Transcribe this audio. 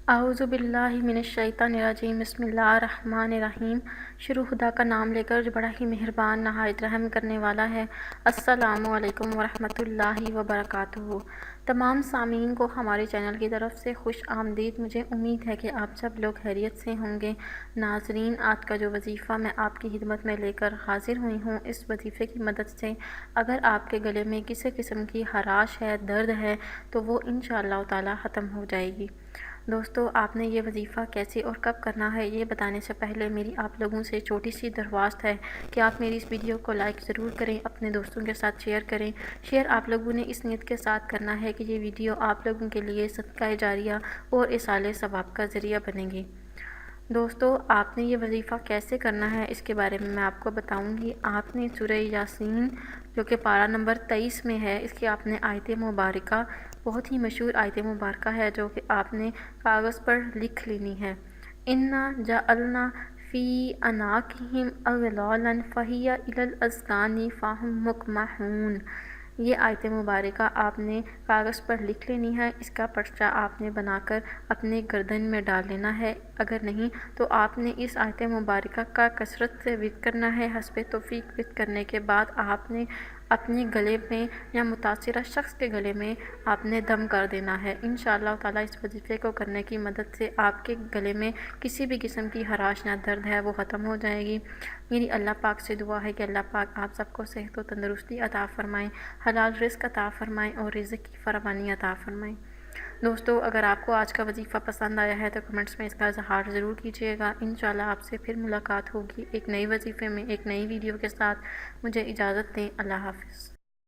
اعوذ باللہ من الشیطان الرجیم بسم اللہ الرحمن الرحیم۔ شروع خدا کا نام لے کر جو بڑا ہی مہربان نہایت رحم کرنے والا ہے۔ السلام علیکم ورحمۃ اللہ وبرکاتہ۔ تمام سامعین کو ہمارے چینل کی طرف سے خوش آمدید۔ مجھے امید ہے کہ آپ سب لوگ خیریت سے ہوں گے۔ ناظرین، آج کا جو وظیفہ میں آپ کی خدمت میں لے کر حاضر ہوئی ہوں، اس وظیفے کی مدد سے اگر آپ کے گلے میں کسی قسم کی خراش ہے، درد ہے، تو وہ انشاءاللہ تعالی ختم ہو جائے گی۔ دوستو، آپ نے یہ وظیفہ کیسے اور کب کرنا ہے یہ بتانے سے پہلے میری آپ لوگوں سے چھوٹی سی درخواست ہے کہ آپ میری اس ویڈیو کو لائک ضرور کریں، اپنے دوستوں کے ساتھ شیئر کریں۔ شیئر آپ لوگوں نے اس نیت کے ساتھ کرنا ہے کہ یہ ویڈیو آپ لوگوں کے لیے صدقہ جاریہ اور ایصال ثواب کا ذریعہ بنے گی۔ دوستو، آپ نے یہ وظیفہ کیسے کرنا ہے اس کے بارے میں آپ کو بتاؤں گی۔ آپ نے سورہ یاسین جو کہ پارہ نمبر 23 میں ہے، اس کی آپ نے آیت مبارکہ، بہت ہی مشہور آیت مبارکہ ہے، جو کہ آپ نے کاغذ پر لکھ لینی ہے۔ اِنَّا جَعَلْنَا فِي أَعْنَاقِهِمْ أَغْلَالًا فَهِيَ إِلَى الْأَذْقَانِ فَهُمْ مُقْمَحُونَ۔ یہ آیت مبارکہ آپ نے کاغذ پر لکھ لینی ہے۔ اس کا پرچہ آپ نے بنا کر اپنے گردن میں ڈال لینا ہے۔ اگر نہیں تو آپ نے اس آیت مبارکہ کا کثرت سے ورد کرنا ہے۔ حسب توفیق ورد کرنے کے بعد آپ نے اپنے گلے میں یا متاثرہ شخص کے گلے میں آپ نے دم کر دینا ہے۔ انشاءاللہ تعالیٰ اس وظیفے کو کرنے کی مدد سے آپ کے گلے میں کسی بھی قسم کی خراش یا درد ہے وہ ختم ہو جائے گی۔ میری اللہ پاک سے دعا ہے کہ اللہ پاک آپ سب کو صحت و تندرستی عطا فرمائیں، حلال رزق عطا فرمائیں اور رزق کی فراوانی عطا فرمائیں۔ دوستو، اگر آپ کو آج کا وظیفہ پسند آیا ہے تو کمنٹس میں اس کا اظہار ضرور کیجیے گا۔ انشاءاللہ آپ سے پھر ملاقات ہوگی ایک نئی وظیفے میں، ایک نئی ویڈیو کے ساتھ۔ مجھے اجازت دیں۔ اللہ حافظ۔